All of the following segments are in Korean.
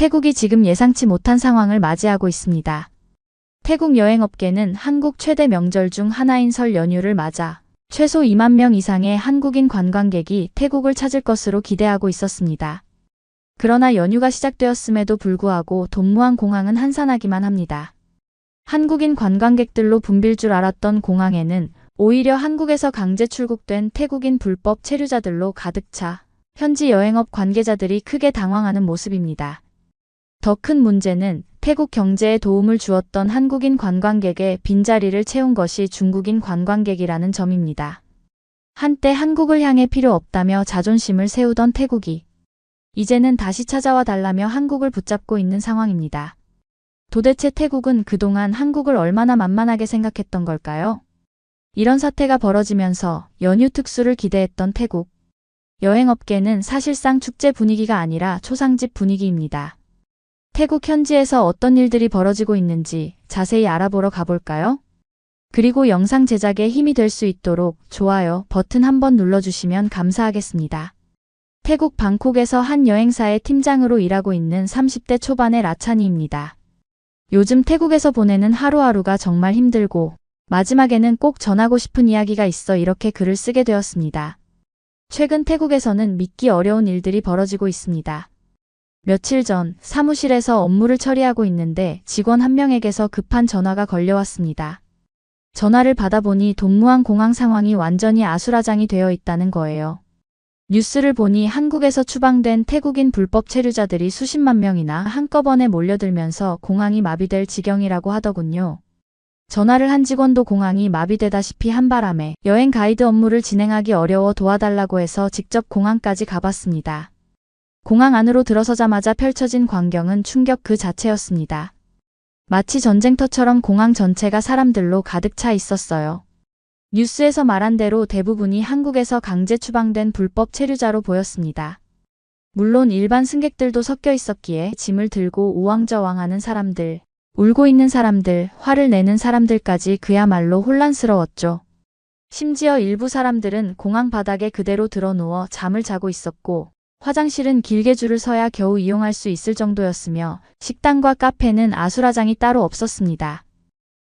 태국이 지금 예상치 못한 상황을 맞이하고 있습니다. 태국 여행업계는 한국 최대 명절 중 하나인 설 연휴를 맞아 최소 2만 명 이상의 한국인 관광객이 태국을 찾을 것으로 기대하고 있었습니다. 그러나 연휴가 시작되었음에도 불구하고 돈무안 공항은 한산하기만 합니다. 한국인 관광객들로 붐빌 줄 알았던 공항에는 오히려 한국에서 강제 출국된 태국인 불법 체류자들로 가득 차 현지 여행업 관계자들이 크게 당황하는 모습입니다. 더 큰 문제는 태국 경제에 도움을 주었던 한국인 관광객의 빈자리를 채운 것이 중국인 관광객이라는 점입니다. 한때 한국을 향해 필요 없다며 자존심을 세우던 태국이 이제는 다시 찾아와 달라며 한국을 붙잡고 있는 상황입니다. 도대체 태국은 그동안 한국을 얼마나 만만하게 생각했던 걸까요? 이런 사태가 벌어지면서 연휴 특수를 기대했던 태국. 여행업계는 사실상 축제 분위기가 아니라 초상집 분위기입니다. 태국 현지에서 어떤 일들이 벌어지고 있는지 자세히 알아보러 가볼까요? 그리고 영상 제작에 힘이 될 수 있도록 좋아요 버튼 한번 눌러주시면 감사하겠습니다. 태국 방콕에서 한 여행사의 팀장으로 일하고 있는 30대 초반의 라찬이입니다. 요즘 태국에서 보내는 하루하루가 정말 힘들고 마지막에는 꼭 전하고 싶은 이야기가 있어 이렇게 글을 쓰게 되었습니다. 최근 태국에서는 믿기 어려운 일들이 벌어지고 있습니다. 며칠 전 사무실에서 업무를 처리하고 있는데 직원 한 명에게서 급한 전화가 걸려왔습니다. 전화를 받아보니 돈무안 공항 상황이 완전히 아수라장이 되어 있다는 거예요. 뉴스를 보니 한국에서 추방된 태국인 불법 체류자들이 수십만 명이나 한꺼번에 몰려들면서 공항이 마비될 지경이라고 하더군요. 전화를 한 직원도 공항이 마비되다시피 한 바람에 여행 가이드 업무를 진행하기 어려워 도와달라고 해서 직접 공항까지 가봤습니다. 공항 안으로 들어서자마자 펼쳐진 광경은 충격 그 자체였습니다. 마치 전쟁터처럼 공항 전체가 사람들로 가득 차 있었어요. 뉴스에서 말한 대로 대부분이 한국에서 강제 추방된 불법 체류자로 보였습니다. 물론 일반 승객들도 섞여 있었기에 짐을 들고 우왕좌왕하는 사람들, 울고 있는 사람들, 화를 내는 사람들까지 그야말로 혼란스러웠죠. 심지어 일부 사람들은 공항 바닥에 그대로 드러누워 잠을 자고 있었고 화장실은 길게 줄을 서야 겨우 이용할 수 있을 정도였으며 식당과 카페는 아수라장이 따로 없었습니다.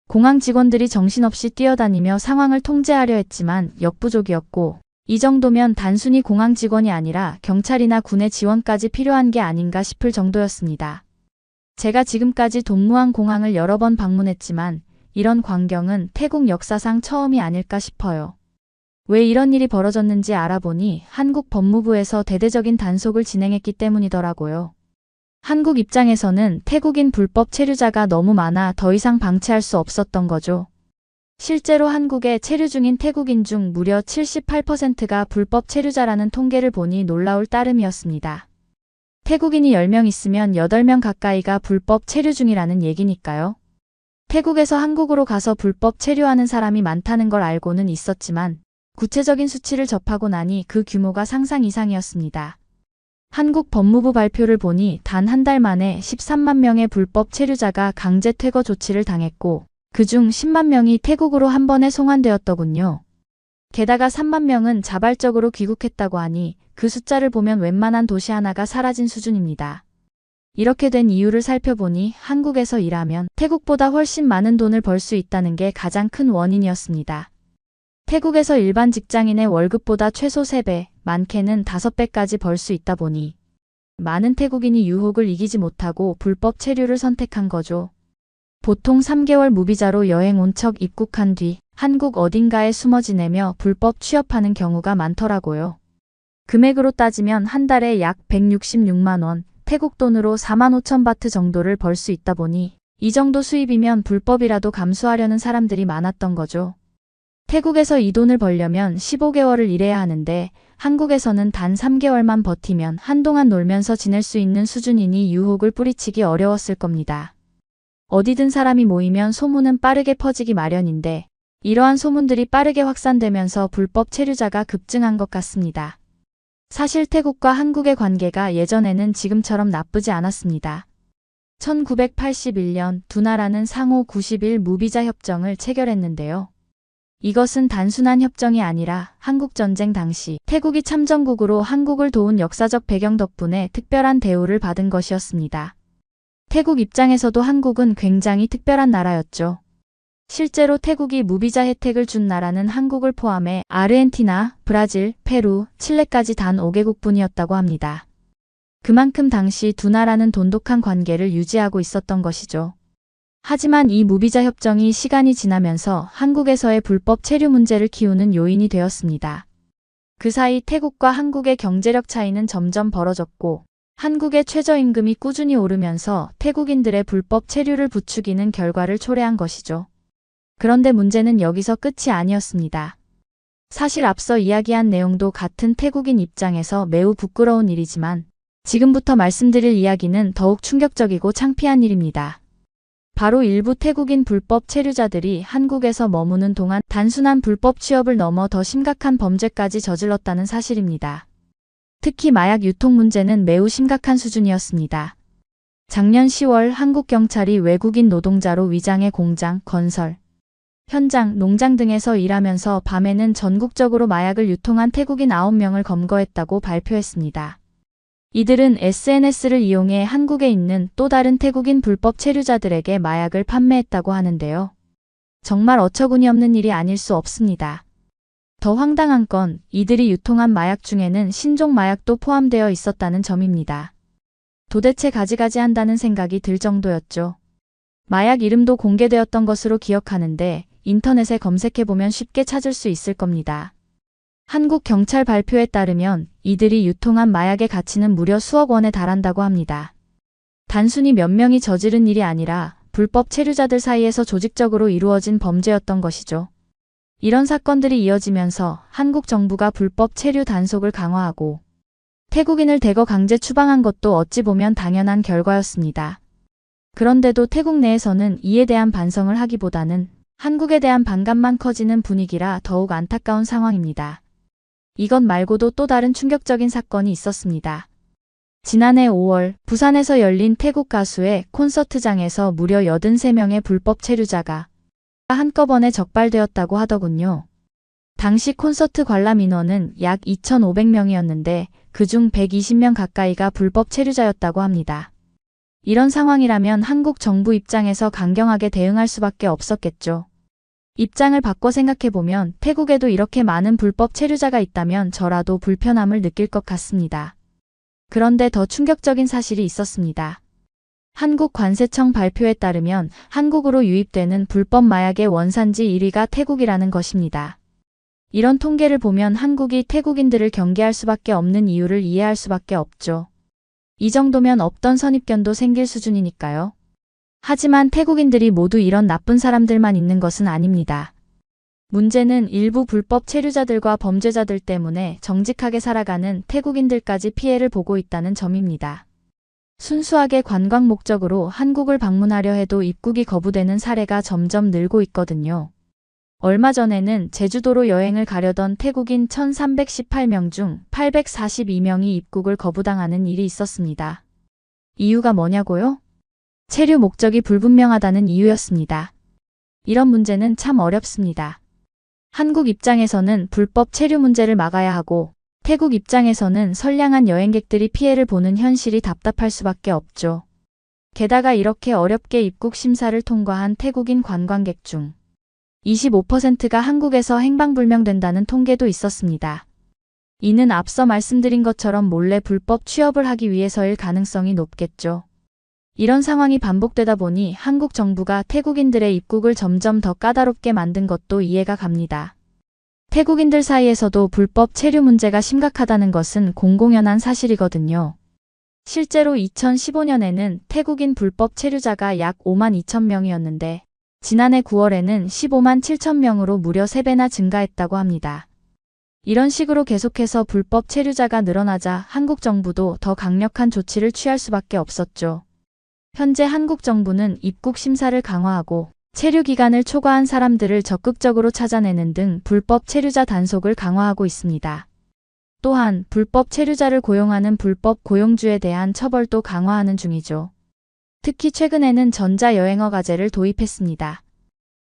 공항 직원들이 정신없이 뛰어다니며 상황을 통제하려 했지만 역부족이었고 이 정도면 단순히 공항 직원이 아니라 경찰이나 군의 지원까지 필요한 게 아닌가 싶을 정도였습니다. 제가 지금까지 돈무안 공항을 여러 번 방문했지만 이런 광경은 태국 역사상 처음이 아닐까 싶어요. 왜 이런 일이 벌어졌는지 알아보니 한국 법무부에서 대대적인 단속을 진행했기 때문이더라고요. 한국 입장에서는 태국인 불법 체류자가 너무 많아 더 이상 방치할 수 없었던 거죠. 실제로 한국에 체류 중인 태국인 중 무려 78%가 불법 체류자라는 통계를 보니 놀라울 따름이었습니다. 태국인이 10명 있으면 8명 가까이가 불법 체류 중이라는 얘기니까요. 태국에서 한국으로 가서 불법 체류하는 사람이 많다는 걸 알고는 있었지만 구체적인 수치를 접하고 나니 그 규모가 상상 이상이었습니다. 한국 법무부 발표를 보니 단 한 달 만에 13만 명의 불법 체류자가 강제 퇴거 조치를 당했고 그중 10만 명이 태국으로 한 번에 송환되었더군요. 게다가 3만 명은 자발적으로 귀국했다고 하니 그 숫자를 보면 웬만한 도시 하나가 사라진 수준입니다. 이렇게 된 이유를 살펴보니 한국에서 일하면 태국보다 훨씬 많은 돈을 벌 수 있다는 게 가장 큰 원인이었습니다. 태국에서 일반 직장인의 월급보다 최소 3배, 많게는 5배까지 벌 수 있다 보니 많은 태국인이 유혹을 이기지 못하고 불법 체류를 선택한 거죠. 보통 3개월 무비자로 여행 온 척 입국한 뒤 한국 어딘가에 숨어 지내며 불법 취업하는 경우가 많더라고요. 금액으로 따지면 한 달에 약 166만 원, 태국 돈으로 4만 5천 바트 정도를 벌 수 있다 보니 이 정도 수입이면 불법이라도 감수하려는 사람들이 많았던 거죠. 태국에서 이 돈을 벌려면 15개월을 일해야 하는데 한국에서는 단 3개월만 버티면 한동안 놀면서 지낼 수 있는 수준이니 유혹을 뿌리치기 어려웠을 겁니다. 어디든 사람이 모이면 소문은 빠르게 퍼지기 마련인데 이러한 소문들이 빠르게 확산되면서 불법 체류자가 급증한 것 같습니다. 사실 태국과 한국의 관계가 예전에는 지금처럼 나쁘지 않았습니다. 1981년 두 나라는 상호 90일 무비자 협정을 체결했는데요. 이것은 단순한 협정이 아니라 한국전쟁 당시 태국이 참전국으로 한국을 도운 역사적 배경 덕분에 특별한 대우를 받은 것이었습니다. 태국 입장에서도 한국은 굉장히 특별한 나라였죠. 실제로 태국이 무비자 혜택을 준 나라는 한국을 포함해 아르헨티나, 브라질, 페루, 칠레까지 단 5개국뿐이었다고 합니다. 그만큼 당시 두 나라는 돈독한 관계를 유지하고 있었던 것이죠. 하지만 이 무비자 협정이 시간이 지나면서 한국에서의 불법 체류 문제를 키우는 요인이 되었습니다. 그 사이 태국과 한국의 경제력 차이는 점점 벌어졌고 한국의 최저임금이 꾸준히 오르면서 태국인들의 불법 체류를 부추기는 결과를 초래한 것이죠. 그런데 문제는 여기서 끝이 아니었습니다. 사실 앞서 이야기한 내용도 같은 태국인 입장에서 매우 부끄러운 일이지만 지금부터 말씀드릴 이야기는 더욱 충격적이고 창피한 일입니다. 바로 일부 태국인 불법 체류자들이 한국에서 머무는 동안 단순한 불법 취업을 넘어 더 심각한 범죄까지 저질렀다는 사실입니다. 특히 마약 유통 문제는 매우 심각한 수준이었습니다. 작년 10월 한국 경찰이 외국인 노동자로 위장해 공장, 건설, 현장, 농장 등에서 일하면서 밤에는 전국적으로 마약을 유통한 태국인 9명을 검거했다고 발표했습니다. 이들은 SNS를 이용해 한국에 있는 또 다른 태국인 불법 체류자들에게 마약을 판매했다고 하는데요. 정말 어처구니 없는 일이 아닐 수 없습니다. 더 황당한 건 이들이 유통한 마약 중에는 신종 마약도 포함되어 있었다는 점입니다. 도대체 가지가지 한다는 생각이 들 정도였죠. 마약 이름도 공개되었던 것으로 기억하는데 인터넷에 검색해보면 쉽게 찾을 수 있을 겁니다. 한국 경찰 발표에 따르면 이들이 유통한 마약의 가치는 무려 수억 원에 달한다고 합니다. 단순히 몇 명이 저지른 일이 아니라 불법 체류자들 사이에서 조직적으로 이루어진 범죄였던 것이죠. 이런 사건들이 이어지면서 한국 정부가 불법 체류 단속을 강화하고 태국인을 대거 강제 추방한 것도 어찌 보면 당연한 결과였습니다. 그런데도 태국 내에서는 이에 대한 반성을 하기보다는 한국에 대한 반감만 커지는 분위기라 더욱 안타까운 상황입니다. 이것 말고도 또 다른 충격적인 사건이 있었습니다. 지난해 5월 부산에서 열린 태국 가수의 콘서트장에서 무려 83명의 불법 체류자가 한꺼번에 적발되었다고 하더군요. 당시 콘서트 관람 인원은 약 2,500명이었는데 그중 120명 가까이가 불법 체류자였다고 합니다. 이런 상황이라면 한국 정부 입장에서 강경하게 대응할 수밖에 없었겠죠. 입장을 바꿔 생각해보면 태국에도 이렇게 많은 불법 체류자가 있다면 저라도 불편함을 느낄 것 같습니다. 그런데 더 충격적인 사실이 있었습니다. 한국 관세청 발표에 따르면 한국으로 유입되는 불법 마약의 원산지 1위가 태국이라는 것입니다. 이런 통계를 보면 한국이 태국인들을 경계할 수밖에 없는 이유를 이해할 수밖에 없죠. 이 정도면 없던 선입견도 생길 수준이니까요. 하지만 태국인들이 모두 이런 나쁜 사람들만 있는 것은 아닙니다. 문제는 일부 불법 체류자들과 범죄자들 때문에 정직하게 살아가는 태국인들까지 피해를 보고 있다는 점입니다. 순수하게 관광 목적으로 한국을 방문하려 해도 입국이 거부되는 사례가 점점 늘고 있거든요. 얼마 전에는 제주도로 여행을 가려던 태국인 1,318명 중 842명이 입국을 거부당하는 일이 있었습니다. 이유가 뭐냐고요? 체류 목적이 불분명하다는 이유였습니다. 이런 문제는 참 어렵습니다. 한국 입장에서는 불법 체류 문제를 막아야 하고 태국 입장에서는 선량한 여행객들이 피해를 보는 현실이 답답할 수밖에 없죠. 게다가 이렇게 어렵게 입국 심사를 통과한 태국인 관광객 중 25%가 한국에서 행방불명된다는 통계도 있었습니다. 이는 앞서 말씀드린 것처럼 몰래 불법 취업을 하기 위해서일 가능성이 높겠죠. 이런 상황이 반복되다 보니 한국 정부가 태국인들의 입국을 점점 더 까다롭게 만든 것도 이해가 갑니다. 태국인들 사이에서도 불법 체류 문제가 심각하다는 것은 공공연한 사실이거든요. 실제로 2015년에는 태국인 불법 체류자가 약 5만 2천 명이었는데 지난해 9월에는 15만 7천 명으로 무려 3배나 증가했다고 합니다. 이런 식으로 계속해서 불법 체류자가 늘어나자 한국 정부도 더 강력한 조치를 취할 수밖에 없었죠. 현재 한국 정부는 입국 심사를 강화하고 체류 기간을 초과한 사람들을 적극적으로 찾아내는 등 불법 체류자 단속을 강화하고 있습니다. 또한 불법 체류자를 고용하는 불법 고용주에 대한 처벌도 강화하는 중이죠. 특히 최근에는 전자여행어 과제를 도입했습니다.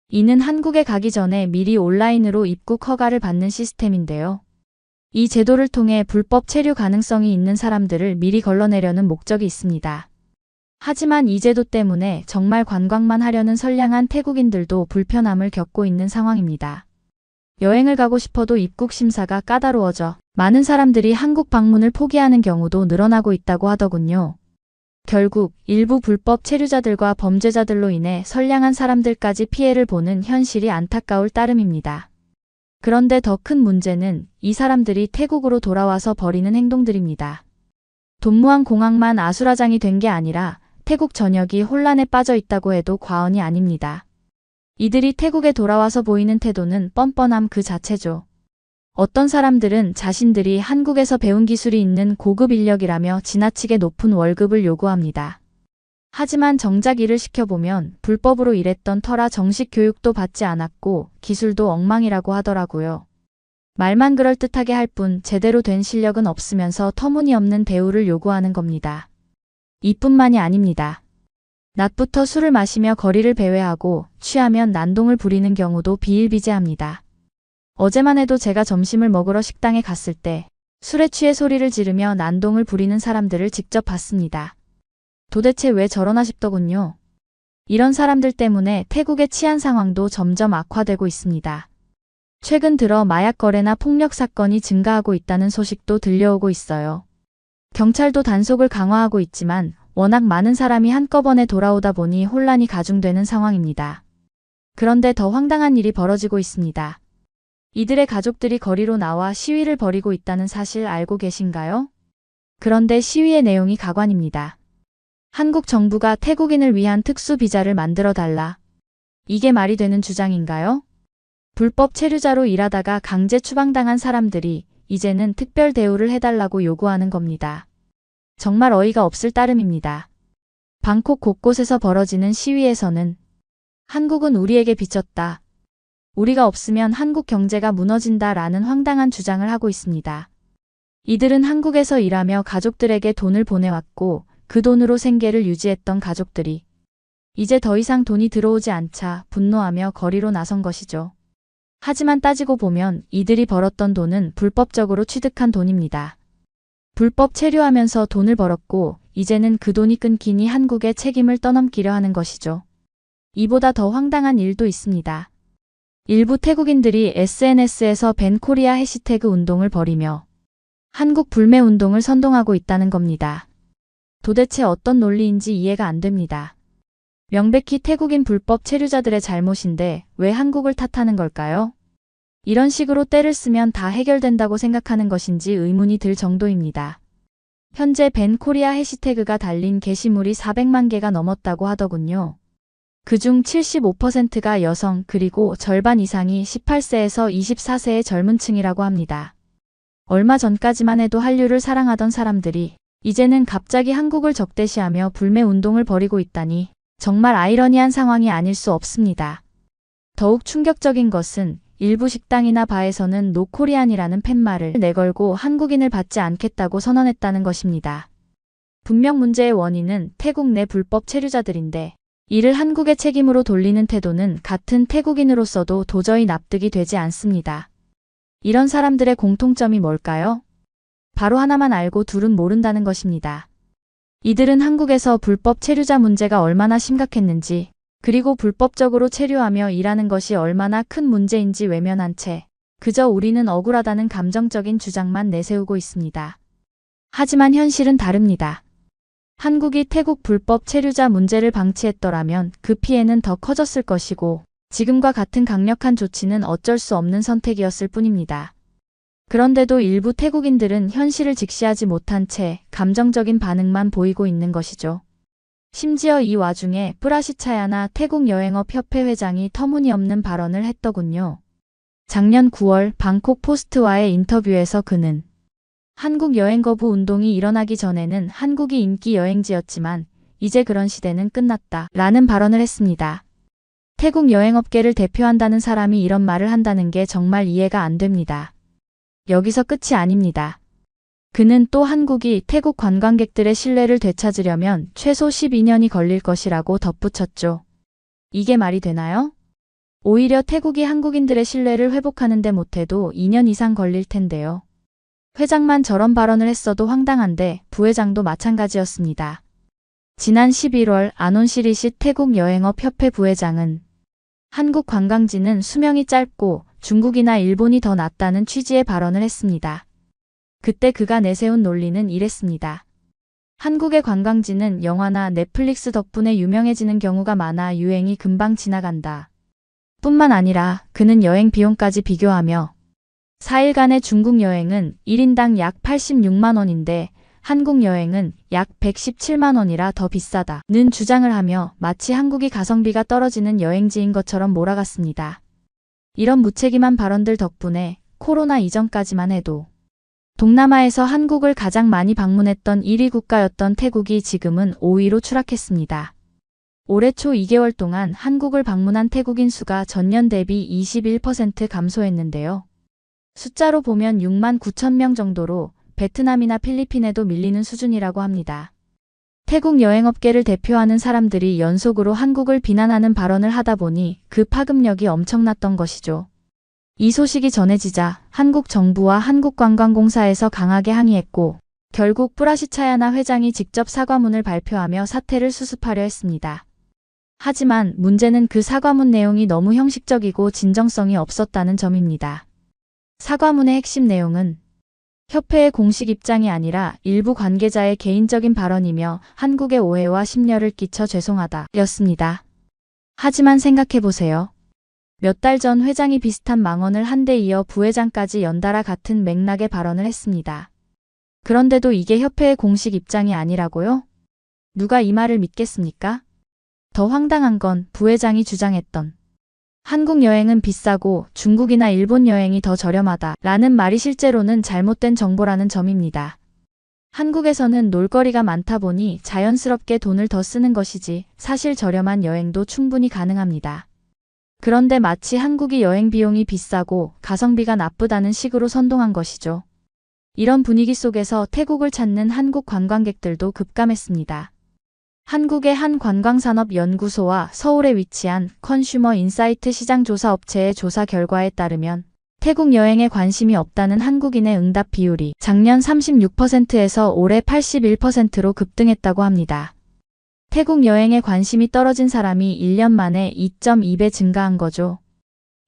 이는 한국에 가기 전에 미리 온라인으로 입국 허가를 받는 시스템인데요. 이 제도를 통해 불법 체류 가능성이 있는 사람들을 미리 걸러내려는 목적이 있습니다. 하지만 이 제도 때문에 정말 관광만 하려는 선량한 태국인들도 불편함을 겪고 있는 상황입니다. 여행을 가고 싶어도 입국 심사가 까다로워져 많은 사람들이 한국 방문을 포기하는 경우도 늘어나고 있다고 하더군요. 결국 일부 불법 체류자들과 범죄자들로 인해 선량한 사람들까지 피해를 보는 현실이 안타까울 따름입니다. 그런데 더 큰 문제는 이 사람들이 태국으로 돌아와서 벌이는 행동들입니다. 돈무안 공항만 아수라장이 된 게 아니라 태국 전역이 혼란에 빠져 있다고 해도 과언이 아닙니다. 이들이 태국에 돌아와서 보이는 태도는 뻔뻔함 그 자체죠. 어떤 사람들은 자신들이 한국에서 배운 기술이 있는 고급 인력이라며 지나치게 높은 월급을 요구합니다. 하지만 정작 일을 시켜보면 불법으로 일했던 터라 정식 교육도 받지 않았고 기술도 엉망이라고 하더라고요. 말만 그럴듯하게 할 뿐 제대로 된 실력은 없으면서 터무니없는 대우를 요구하는 겁니다. 이뿐만이 아닙니다. 낮부터 술을 마시며 거리를 배회하고 취하면 난동을 부리는 경우도 비일비재합니다. 어제만 해도 제가 점심을 먹으러 식당에 갔을 때 술에 취해 소리를 지르며 난동을 부리는 사람들을 직접 봤습니다. 도대체 왜 저러나 싶더군요. 이런 사람들 때문에 태국의 치안 상황도 점점 악화되고 있습니다. 최근 들어 마약 거래나 폭력 사건이 증가하고 있다는 소식도 들려오고 있어요. 경찰도 단속을 강화하고 있지만 워낙 많은 사람이 한꺼번에 돌아오다 보니 혼란이 가중되는 상황입니다. 그런데 더 황당한 일이 벌어지고 있습니다. 이들의 가족들이 거리로 나와 시위를 벌이고 있다는 사실 알고 계신가요? 그런데 시위의 내용이 가관입니다. 한국 정부가 태국인을 위한 특수 비자를 만들어 달라. 이게 말이 되는 주장인가요? 불법 체류자로 일하다가 강제 추방당한 사람들이 이제는 특별 대우를 해달라고 요구하는 겁니다. 정말 어이가 없을 따름입니다. 방콕 곳곳에서 벌어지는 시위에서는 한국은 우리에게 비쳤다. 우리가 없으면 한국 경제가 무너진다라는 황당한 주장을 하고 있습니다. 이들은 한국에서 일하며 가족들에게 돈을 보내왔고 그 돈으로 생계를 유지했던 가족들이 이제 더 이상 돈이 들어오지 않자 분노하며 거리로 나선 것이죠. 하지만 따지고 보면 이들이 벌었던 돈은 불법적으로 취득한 돈입니다. 불법 체류하면서 돈을 벌었고 이제는 그 돈이 끊기니 한국의 책임을 떠넘기려 하는 것이죠. 이보다 더 황당한 일도 있습니다. 일부 태국인들이 SNS에서 밴 코리아 해시태그 운동을 벌이며 한국 불매 운동을 선동하고 있다는 겁니다. 도대체 어떤 논리인지 이해가 안 됩니다. 명백히 태국인 불법 체류자들의 잘못인데 왜 한국을 탓하는 걸까요? 이런 식으로 때를 쓰면 다 해결된다고 생각하는 것인지 의문이 들 정도입니다. 현재 밴 코리아 해시태그가 달린 게시물이 400만 개가 넘었다고 하더군요. 그중 75%가 여성 그리고 절반 이상이 18세에서 24세의 젊은 층이라고 합니다. 얼마 전까지만 해도 한류를 사랑하던 사람들이 이제는 갑자기 한국을 적대시하며 불매 운동을 벌이고 있다니 정말 아이러니한 상황이 아닐 수 없습니다. 더욱 충격적인 것은 일부 식당이나 바에서는 노코리안이라는 팻말을 내걸고 한국인을 받지 않겠다고 선언했다는 것입니다. 분명 문제의 원인은 태국 내 불법 체류자들인데 이를 한국의 책임으로 돌리는 태도는 같은 태국인으로서도 도저히 납득이 되지 않습니다. 이런 사람들의 공통점이 뭘까요? 바로 하나만 알고 둘은 모른다는 것입니다. 이들은 한국에서 불법 체류자 문제가 얼마나 심각했는지 그리고 불법적으로 체류하며 일하는 것이 얼마나 큰 문제인지 외면한 채 그저 우리는 억울하다는 감정적인 주장만 내세우고 있습니다. 하지만 현실은 다릅니다. 한국이 태국 불법 체류자 문제를 방치했더라면 그 피해는 더 커졌을 것이고 지금과 같은 강력한 조치는 어쩔 수 없는 선택이었을 뿐입니다. 그런데도 일부 태국인들은 현실을 직시하지 못한 채 감정적인 반응만 보이고 있는 것이죠. 심지어 이 와중에 뿌라시차야나 태국 여행업 협회 회장이 터무니없는 발언을 했더군요. 작년 9월 방콕 포스트와의 인터뷰에서 그는 한국 여행 거부 운동이 일어나기 전에는 한국이 인기 여행지였지만 이제 그런 시대는 끝났다 라는 발언을 했습니다. 태국 여행업계를 대표한다는 사람이 이런 말을 한다는 게 정말 이해가 안 됩니다. 여기서 끝이 아닙니다. 그는 또 한국이 태국 관광객들의 신뢰를 되찾으려면 최소 12년이 걸릴 것이라고 덧붙였죠. 이게 말이 되나요? 오히려 태국이 한국인들의 신뢰를 회복하는 데 못해도 2년 이상 걸릴 텐데요. 회장만 저런 발언을 했어도 황당한데 부회장도 마찬가지였습니다. 지난 11월 안온시리시 태국여행업협회 부회장은 한국 관광지는 수명이 짧고 중국이나 일본이 더 낫다는 취지의 발언을 했습니다. 그때 그가 내세운 논리는 이랬습니다. 한국의 관광지는 영화나 넷플릭스 덕분에 유명해지는 경우가 많아 유행이 금방 지나간다. 뿐만 아니라 그는 여행 비용까지 비교하며 4일간의 중국 여행은 1인당 약 86만 원인데 한국 여행은 약 117만 원이라 더 비싸다는 주장을 하며 마치 한국이 가성비가 떨어지는 여행지인 것처럼 몰아갔습니다. 이런 무책임한 발언들 덕분에 코로나 이전까지만 해도 동남아에서 한국을 가장 많이 방문했던 1위 국가였던 태국이 지금은 5위로 추락했습니다. 올해 초 2개월 동안 한국을 방문한 태국인 수가 전년 대비 21% 감소했는데요. 숫자로 보면 6만 9천 명 정도로 베트남이나 필리핀에도 밀리는 수준이라고 합니다. 태국 여행업계를 대표하는 사람들이 연속으로 한국을 비난하는 발언을 하다 보니 그 파급력이 엄청났던 것이죠. 이 소식이 전해지자 한국 정부와 한국관광공사에서 강하게 항의했고 결국 뿌라시차야나 회장이 직접 사과문을 발표하며 사태를 수습하려 했습니다. 하지만 문제는 그 사과문 내용이 너무 형식적이고 진정성이 없었다는 점입니다. 사과문의 핵심 내용은 협회의 공식 입장이 아니라 일부 관계자의 개인적인 발언이며 한국에 오해와 심려를 끼쳐 죄송하다 였습니다. 하지만 생각해보세요. 몇 달 전 회장이 비슷한 망언을 한 데 이어 부회장까지 연달아 같은 맥락의 발언을 했습니다. 그런데도 이게 협회의 공식 입장이 아니라고요? 누가 이 말을 믿겠습니까? 더 황당한 건 부회장이 주장했던 한국 여행은 비싸고 중국이나 일본 여행이 더 저렴하다 라는 말이 실제로는 잘못된 정보라는 점입니다. 한국에서는 놀거리가 많다 보니 자연스럽게 돈을 더 쓰는 것이지 사실 저렴한 여행도 충분히 가능합니다. 그런데 마치 한국이 여행 비용이 비싸고 가성비가 나쁘다는 식으로 선동한 것이죠. 이런 분위기 속에서 태국을 찾는 한국 관광객들도 급감했습니다. 한국의 한 관광산업연구소와 서울에 위치한 컨슈머 인사이트 시장조사 업체의 조사 결과에 따르면 태국 여행에 관심이 없다는 한국인의 응답 비율이 작년 36%에서 올해 81%로 급등했다고 합니다. 태국 여행에 관심이 떨어진 사람이 1년 만에 2.2배 증가한 거죠.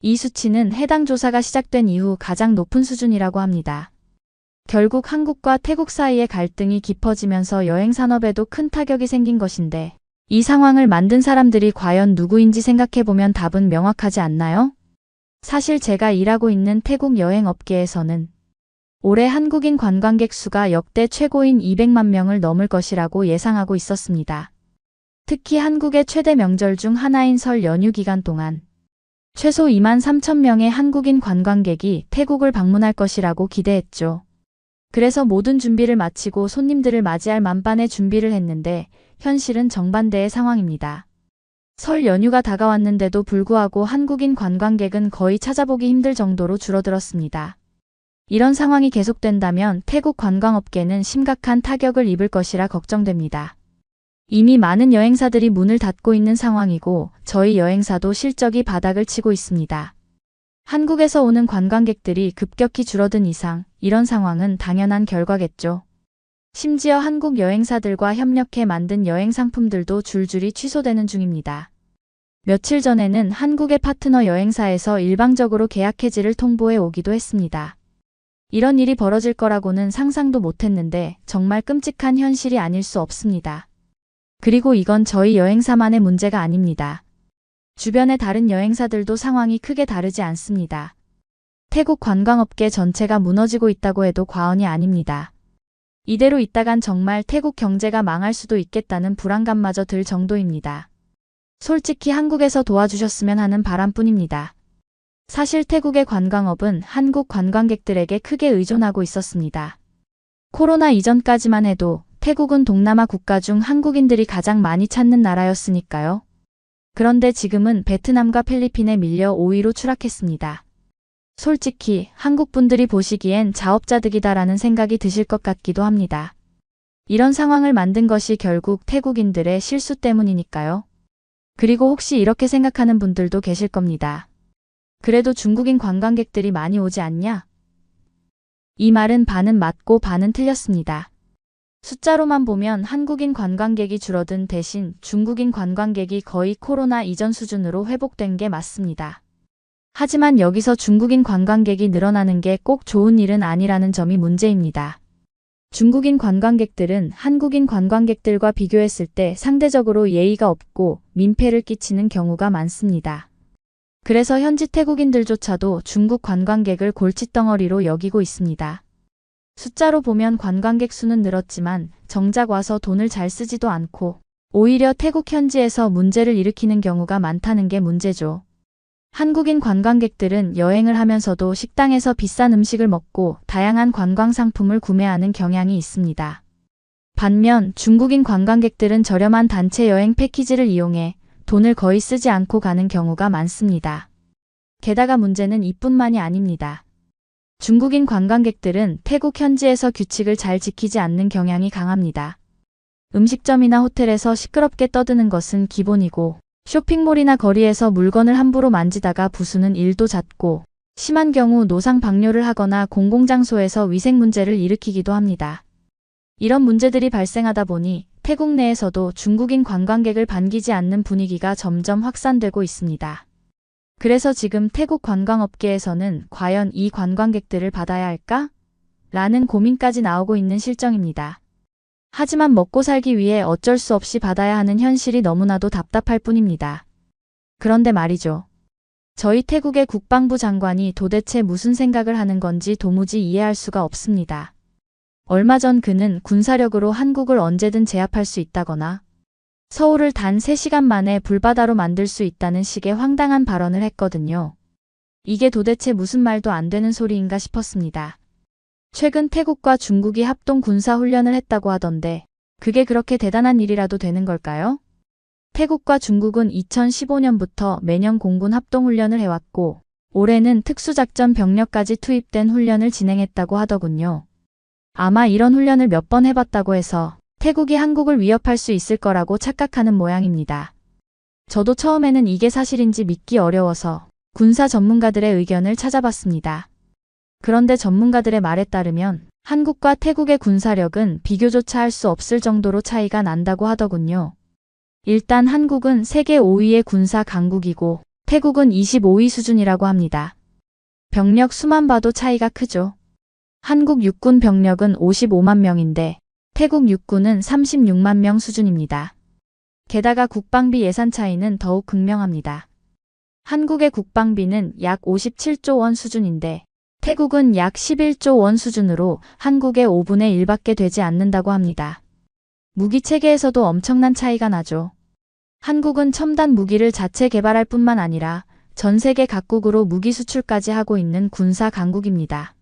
이 수치는 해당 조사가 시작된 이후 가장 높은 수준이라고 합니다. 결국 한국과 태국 사이의 갈등이 깊어지면서 여행 산업에도 큰 타격이 생긴 것인데 이 상황을 만든 사람들이 과연 누구인지 생각해보면 답은 명확하지 않나요? 사실 제가 일하고 있는 태국 여행 업계에서는 올해 한국인 관광객 수가 역대 최고인 200만 명을 넘을 것이라고 예상하고 있었습니다. 특히 한국의 최대 명절 중 하나인 설 연휴 기간 동안 최소 2만 3천 명의 한국인 관광객이 태국을 방문할 것이라고 기대했죠. 그래서 모든 준비를 마치고 손님들을 맞이할 만반의 준비를 했는데 현실은 정반대의 상황입니다. 설 연휴가 다가왔는데도 불구하고 한국인 관광객은 거의 찾아보기 힘들 정도로 줄어들었습니다. 이런 상황이 계속된다면 태국 관광업계는 심각한 타격을 입을 것이라 걱정됩니다. 이미 많은 여행사들이 문을 닫고 있는 상황이고 저희 여행사도 실적이 바닥을 치고 있습니다. 한국에서 오는 관광객들이 급격히 줄어든 이상 이런 상황은 당연한 결과겠죠. 심지어 한국 여행사들과 협력해 만든 여행 상품들도 줄줄이 취소되는 중입니다. 며칠 전에는 한국의 파트너 여행사에서 일방적으로 계약 해지를 통보해 오기도 했습니다. 이런 일이 벌어질 거라고는 상상도 못했는데 정말 끔찍한 현실이 아닐 수 없습니다. 그리고 이건 저희 여행사만의 문제가 아닙니다. 주변의 다른 여행사들도 상황이 크게 다르지 않습니다. 태국 관광업계 전체가 무너지고 있다고 해도 과언이 아닙니다. 이대로 있다간 정말 태국 경제가 망할 수도 있겠다는 불안감마저 들 정도입니다. 솔직히 한국에서 도와주셨으면 하는 바람뿐입니다. 사실 태국의 관광업은 한국 관광객들에게 크게 의존하고 있었습니다. 코로나 이전까지만 해도 태국은 동남아 국가 중 한국인들이 가장 많이 찾는 나라였으니까요. 그런데 지금은 베트남과 필리핀에 밀려 5위로 추락했습니다. 솔직히 한국 분들이 보시기엔 자업자득이다라는 생각이 드실 것 같기도 합니다. 이런 상황을 만든 것이 결국 태국인들의 실수 때문이니까요. 그리고 혹시 이렇게 생각하는 분들도 계실 겁니다. 그래도 중국인 관광객들이 많이 오지 않냐? 이 말은 반은 맞고 반은 틀렸습니다. 숫자로만 보면 한국인 관광객이 줄어든 대신 중국인 관광객이 거의 코로나 이전 수준으로 회복된 게 맞습니다. 하지만 여기서 중국인 관광객이 늘어나는 게 꼭 좋은 일은 아니라는 점이 문제입니다. 중국인 관광객들은 한국인 관광객들과 비교했을 때 상대적으로 예의가 없고 민폐를 끼치는 경우가 많습니다. 그래서 현지 태국인들조차도 중국 관광객을 골칫덩어리로 여기고 있습니다. 숫자로 보면 관광객 수는 늘었지만 정작 와서 돈을 잘 쓰지도 않고 오히려 태국 현지에서 문제를 일으키는 경우가 많다는 게 문제죠. 한국인 관광객들은 여행을 하면서도 식당에서 비싼 음식을 먹고 다양한 관광 상품을 구매하는 경향이 있습니다. 반면 중국인 관광객들은 저렴한 단체 여행 패키지를 이용해 돈을 거의 쓰지 않고 가는 경우가 많습니다. 게다가 문제는 이뿐만이 아닙니다. 중국인 관광객들은 태국 현지에서 규칙을 잘 지키지 않는 경향이 강합니다. 음식점이나 호텔에서 시끄럽게 떠드는 것은 기본이고 쇼핑몰이나 거리에서 물건을 함부로 만지다가 부수는 일도 잦고 심한 경우 노상 방뇨를 하거나 공공장소에서 위생 문제를 일으키기도 합니다. 이런 문제들이 발생하다 보니 태국 내에서도 중국인 관광객을 반기지 않는 분위기가 점점 확산되고 있습니다. 그래서 지금 태국 관광업계에서는 과연 이 관광객들을 받아야 할까? 라는 고민까지 나오고 있는 실정입니다. 하지만 먹고 살기 위해 어쩔 수 없이 받아야 하는 현실이 너무나도 답답할 뿐입니다. 그런데 말이죠. 저희 태국의 국방부 장관이 도대체 무슨 생각을 하는 건지 도무지 이해할 수가 없습니다. 얼마 전 그는 군사력으로 한국을 언제든 제압할 수 있다거나 서울을 단 3시간 만에 불바다로 만들 수 있다는 식의 황당한 발언을 했거든요. 이게 도대체 무슨 말도 안 되는 소리인가 싶었습니다. 최근 태국과 중국이 합동 군사훈련을 했다고 하던데 그게 그렇게 대단한 일이라도 되는 걸까요? 태국과 중국은 2015년부터 매년 공군 합동훈련을 해왔고 올해는 특수작전 병력까지 투입된 훈련을 진행했다고 하더군요. 아마 이런 훈련을 몇 번 해봤다고 해서 태국이 한국을 위협할 수 있을 거라고 착각하는 모양입니다. 저도 처음에는 이게 사실인지 믿기 어려워서 군사 전문가들의 의견을 찾아봤습니다. 그런데 전문가들의 말에 따르면 한국과 태국의 군사력은 비교조차 할 수 없을 정도로 차이가 난다고 하더군요. 일단 한국은 세계 5위의 군사 강국이고 태국은 25위 수준이라고 합니다. 병력 수만 봐도 차이가 크죠. 한국 육군 병력은 55만 명인데 태국 육군은 36만 명 수준입니다. 게다가 국방비 예산 차이는 더욱 극명합니다. 한국의 국방비는 약 57조 원 수준인데 태국은 약 11조 원 수준으로 한국의 5분의 1밖에 되지 않는다고 합니다. 무기 체계에서도 엄청난 차이가 나죠. 한국은 첨단 무기를 자체 개발할 뿐만 아니라 전 세계 각국으로 무기 수출까지 하고 있는 군사 강국입니다.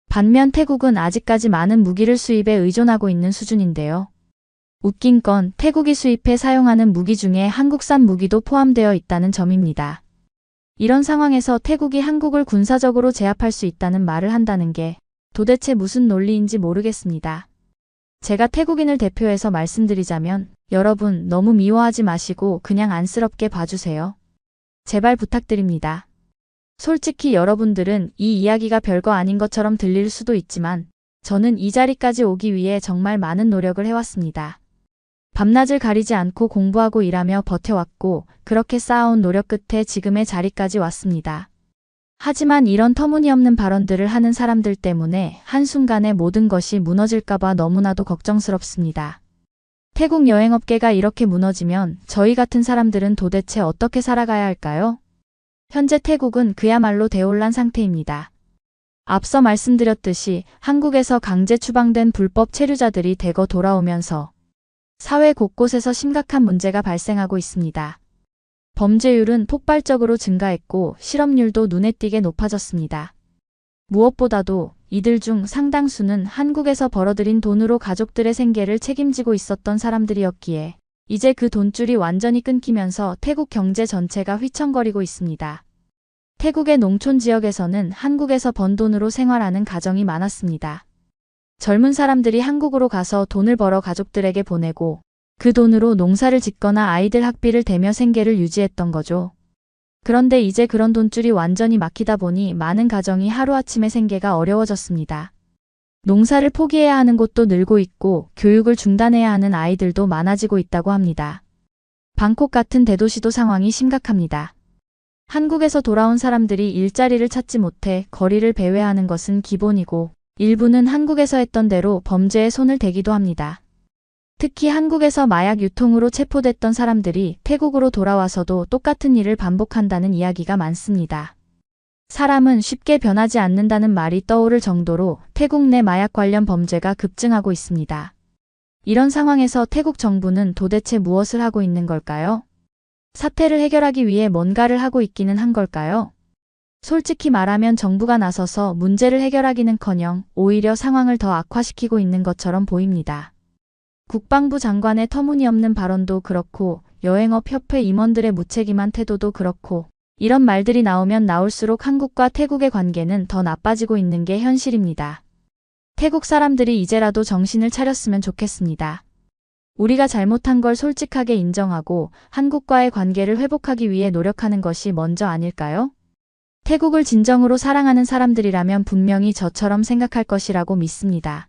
반면 태국은 아직까지 많은 무기를 수입에 의존하고 있는 수준인데요. 웃긴 건 태국이 수입해 사용하는 무기 중에 한국산 무기도 포함되어 있다는 점입니다. 이런 상황에서 태국이 한국을 군사적으로 제압할 수 있다는 말을 한다는 게 도대체 무슨 논리인지 모르겠습니다. 제가 태국인을 대표해서 말씀드리자면 여러분 너무 미워하지 마시고 그냥 안쓰럽게 봐주세요. 제발 부탁드립니다. 솔직히 여러분들은 이 이야기가 별거 아닌 것처럼 들릴 수도 있지만 저는 이 자리까지 오기 위해 정말 많은 노력을 해왔습니다. 밤낮을 가리지 않고 공부하고 일하며 버텨왔고 그렇게 쌓아온 노력 끝에 지금의 자리까지 왔습니다. 하지만 이런 터무니없는 발언들을 하는 사람들 때문에 한순간에 모든 것이 무너질까봐 너무나도 걱정스럽습니다. 태국 여행업계가 이렇게 무너지면 저희 같은 사람들은 도대체 어떻게 살아가야 할까요? 현재 태국은 그야말로 대혼란 상태입니다. 앞서 말씀드렸듯이 한국에서 강제 추방된 불법 체류자들이 대거 돌아오면서 사회 곳곳에서 심각한 문제가 발생하고 있습니다. 범죄율은 폭발적으로 증가했고 실업률도 눈에 띄게 높아졌습니다. 무엇보다도 이들 중 상당수는 한국에서 벌어들인 돈으로 가족들의 생계를 책임지고 있었던 사람들이었기에 이제 그 돈줄이 완전히 끊기면서 태국 경제 전체가 휘청거리고 있습니다. 태국의 농촌 지역에서는 한국에서 번 돈으로 생활하는 가정이 많았습니다. 젊은 사람들이 한국으로 가서 돈을 벌어 가족들에게 보내고 그 돈으로 농사를 짓거나 아이들 학비를 대며 생계를 유지했던 거죠. 그런데 이제 그런 돈줄이 완전히 막히다 보니 많은 가정이 하루아침에 생계가 어려워졌습니다. 농사를 포기해야 하는 곳도 늘고 있고 교육을 중단해야 하는 아이들도 많아지고 있다고 합니다. 방콕 같은 대도시도 상황이 심각합니다. 한국에서 돌아온 사람들이 일자리를 찾지 못해 거리를 배회하는 것은 기본이고 일부는 한국에서 했던 대로 범죄에 손을 대기도 합니다. 특히 한국에서 마약 유통으로 체포됐던 사람들이 태국으로 돌아와서도 똑같은 일을 반복한다는 이야기가 많습니다. 사람은 쉽게 변하지 않는다는 말이 떠오를 정도로 태국 내 마약 관련 범죄가 급증하고 있습니다. 이런 상황에서 태국 정부는 도대체 무엇을 하고 있는 걸까요? 사태를 해결하기 위해 뭔가를 하고 있기는 한 걸까요? 솔직히 말하면 정부가 나서서 문제를 해결하기는커녕 오히려 상황을 더 악화시키고 있는 것처럼 보입니다. 국방부 장관의 터무니없는 발언도 그렇고 여행업협회 임원들의 무책임한 태도도 그렇고 이런 말들이 나오면 나올수록 한국과 태국의 관계는 더 나빠지고 있는 게 현실입니다. 태국 사람들이 이제라도 정신을 차렸으면 좋겠습니다. 우리가 잘못한 걸 솔직하게 인정하고 한국과의 관계를 회복하기 위해 노력하는 것이 먼저 아닐까요? 태국을 진정으로 사랑하는 사람들이라면 분명히 저처럼 생각할 것이라고 믿습니다.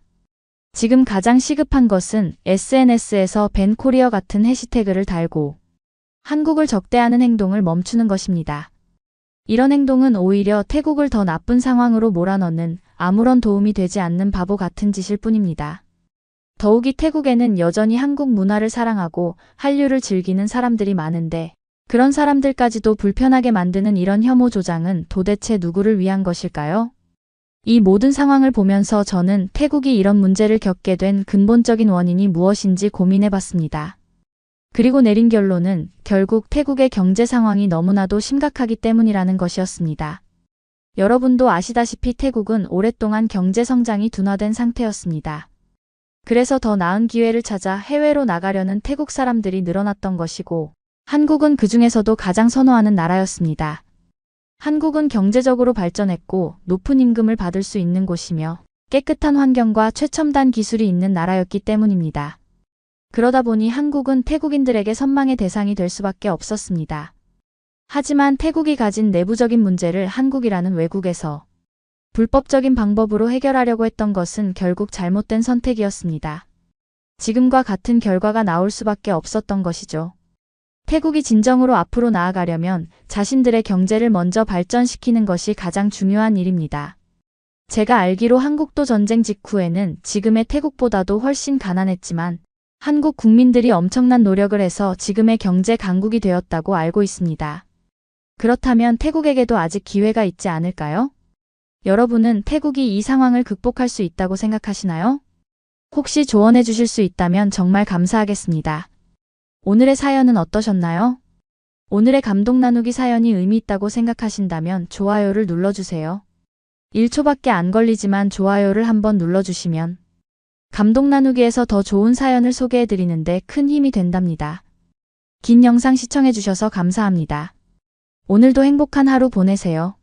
지금 가장 시급한 것은 SNS에서 밴 코리어 같은 해시태그를 달고 한국을 적대하는 행동을 멈추는 것입니다. 이런 행동은 오히려 태국을 더 나쁜 상황으로 몰아넣는 아무런 도움이 되지 않는 바보 같은 짓일 뿐입니다. 더욱이 태국에는 여전히 한국 문화를 사랑하고 한류를 즐기는 사람들이 많은데 그런 사람들까지도 불편하게 만드는 이런 혐오 조장은 도대체 누구를 위한 것일까요? 이 모든 상황을 보면서 저는 태국이 이런 문제를 겪게 된 근본적인 원인이 무엇인지 고민해봤습니다. 그리고 내린 결론은 결국 태국의 경제 상황이 너무나도 심각하기 때문이라는 것이었습니다. 여러분도 아시다시피 태국은 오랫동안 경제 성장이 둔화된 상태였습니다. 그래서 더 나은 기회를 찾아 해외로 나가려는 태국 사람들이 늘어났던 것이고 한국은 그 중에서도 가장 선호하는 나라였습니다. 한국은 경제적으로 발전했고 높은 임금을 받을 수 있는 곳이며 깨끗한 환경과 최첨단 기술이 있는 나라였기 때문입니다. 그러다 보니 한국은 태국인들에게 선망의 대상이 될 수밖에 없었습니다. 하지만 태국이 가진 내부적인 문제를 한국이라는 외국에서 불법적인 방법으로 해결하려고 했던 것은 결국 잘못된 선택이었습니다. 지금과 같은 결과가 나올 수밖에 없었던 것이죠. 태국이 진정으로 앞으로 나아가려면 자신들의 경제를 먼저 발전시키는 것이 가장 중요한 일입니다. 제가 알기로 한국도 전쟁 직후에는 지금의 태국보다도 훨씬 가난했지만 한국 국민들이 엄청난 노력을 해서 지금의 경제 강국이 되었다고 알고 있습니다. 그렇다면 태국에게도 아직 기회가 있지 않을까요? 여러분은 태국이 이 상황을 극복할 수 있다고 생각하시나요? 혹시 조언해 주실 수 있다면 정말 감사하겠습니다. 오늘의 사연은 어떠셨나요? 오늘의 감동 나누기 사연이 의미 있다고 생각하신다면 좋아요를 눌러주세요. 1초밖에 안 걸리지만 좋아요를 한번 눌러주시면 감동 나누기에서 더 좋은 사연을 소개해드리는데 큰 힘이 된답니다. 긴 영상 시청해주셔서 감사합니다. 오늘도 행복한 하루 보내세요.